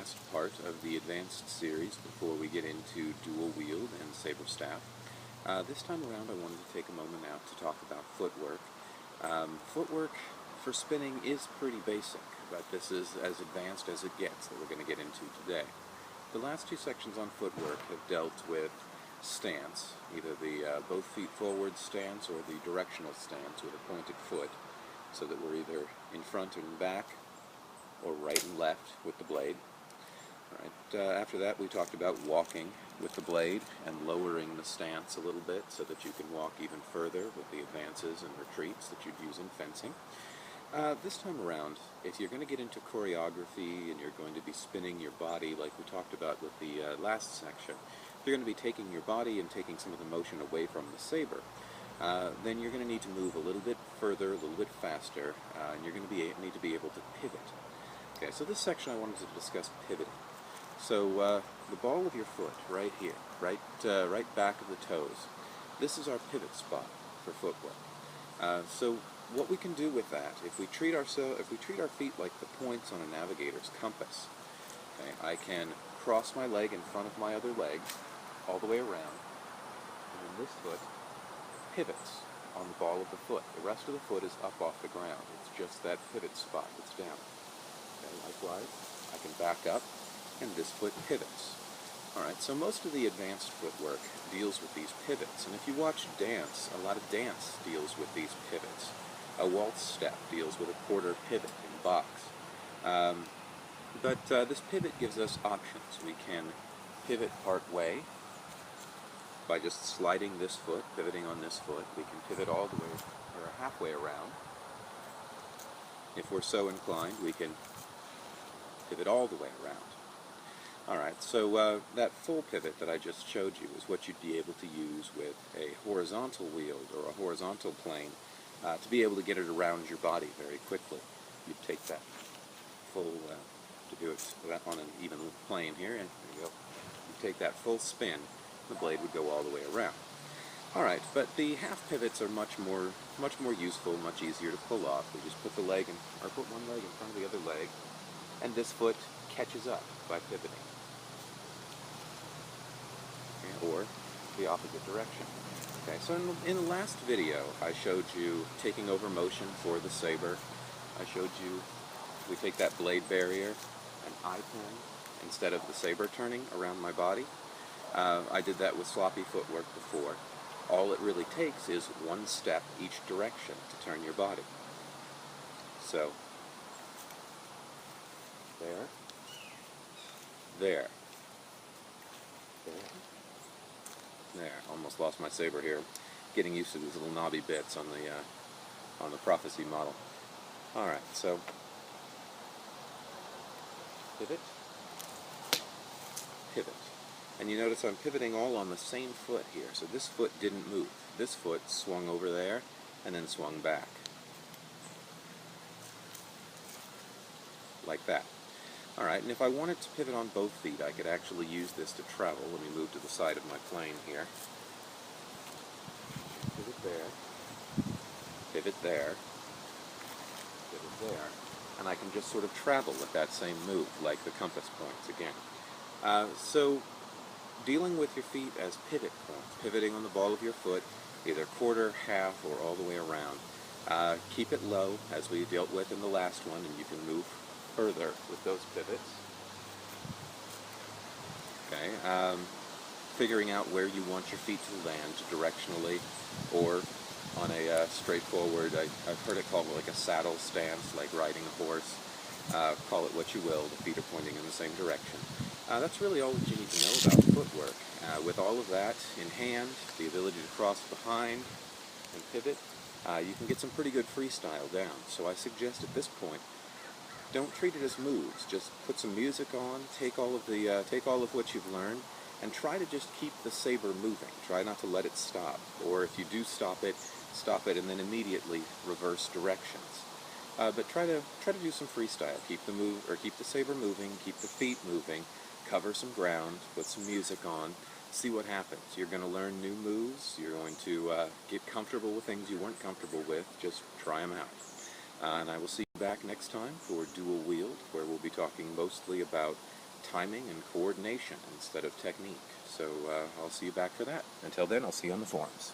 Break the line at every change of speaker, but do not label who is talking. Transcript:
last part of the advanced series before we get into dual wield and saber staff. This time around I wanted to take a moment now to talk about footwork. Footwork for spinning is pretty basic, but this is as advanced as it gets that we're going to get into today. The last two sections on footwork have dealt with stance, either the both feet forward stance or the directional stance with a pointed foot, so that we're either in front and back or right and left with the blade. All right. After that we talked about walking with the blade and lowering the stance a little bit so that you can walk even further with the advances and retreats that you'd use in fencing. This time around, if you're going to get into choreography and you're going to be spinning your body like we talked about with the last section, if you're going to be taking your body and taking some of the motion away from the saber, then you're going to need to move a little bit further, a little bit faster, and you're going to need to be able to pivot. Okay, so this section I wanted to discuss pivoting. So the ball of your foot right here, right back of the toes, this is our pivot spot for footwork. So what we can do with that, if we treat our feet like the points on a navigator's compass, okay, I can cross my leg in front of my other leg all the way around, and then this foot pivots on the ball of the foot. The rest of the foot is up off the ground. It's just that pivot spot that's down. Okay, likewise, I can back up, and this foot pivots. Alright, so most of the advanced footwork deals with these pivots, and if you watch dance, a lot of dance deals with these pivots. A waltz step deals with a quarter pivot in box. But this pivot gives us options. We can pivot part way by just sliding this foot, pivoting on this foot. We can pivot all the way, or halfway around. If we're so inclined, we can pivot all the way around. Alright, so that full pivot that I just showed you is what you'd be able to use with a horizontal wield or a horizontal plane to be able to get it around your body very quickly. You'd take that full, to do it on an even plane here, and there you go. You take that full spin, the blade would go all the way around. Alright, but the half pivots are much more useful, much easier to pull off. We just put the leg or put one leg in front of the other leg, and this foot catches up by pivoting. Or the opposite direction. Okay, so in the last video I showed you taking over motion for the saber. I showed you we take that blade barrier and I turn instead of the saber turning around my body. I did that with sloppy footwork before. All it really takes is one step each direction to turn your body. So, there, there, there. Almost lost my saber here. Getting used to these little knobby bits on the prophecy model. All right, so pivot, pivot, and you notice I'm pivoting all on the same foot here. So this foot didn't move. This foot swung over there and then swung back, like that. All right, and if I wanted to pivot on both feet, I could actually use this to travel. Let me move to the side of my plane here. Pivot there, pivot there, pivot there, and I can just sort of travel with that same move, like the compass points again. So, dealing with your feet as pivot points, pivoting on the ball of your foot, either quarter, half, or all the way around. Keep it low, as we dealt with in the last one, and you can move further with those pivots. Okay, figuring out where you want your feet to land directionally, or on a straightforward, I've heard it called like a saddle stance, like riding a horse. Call it what you will, the feet are pointing in the same direction. That's really all that you need to know about footwork. With all of that in hand, the ability to cross behind and pivot, you can get some pretty good freestyle down. So I suggest at this point, don't treat it as moves. Just put some music on, take all of what you've learned, and try to just keep the saber moving. Try not to let it stop. Or if you do stop it and then immediately reverse directions. But try to do some freestyle. Keep the saber moving, keep the feet moving, cover some ground, put some music on, see what happens. You're going to learn new moves. You're going to get comfortable with things you weren't comfortable with. Just try them out. And I will see you back next time for Dual Wield, where we'll be talking mostly about timing and coordination instead of technique. So I'll see you back for that. Until then, I'll see you on the forums.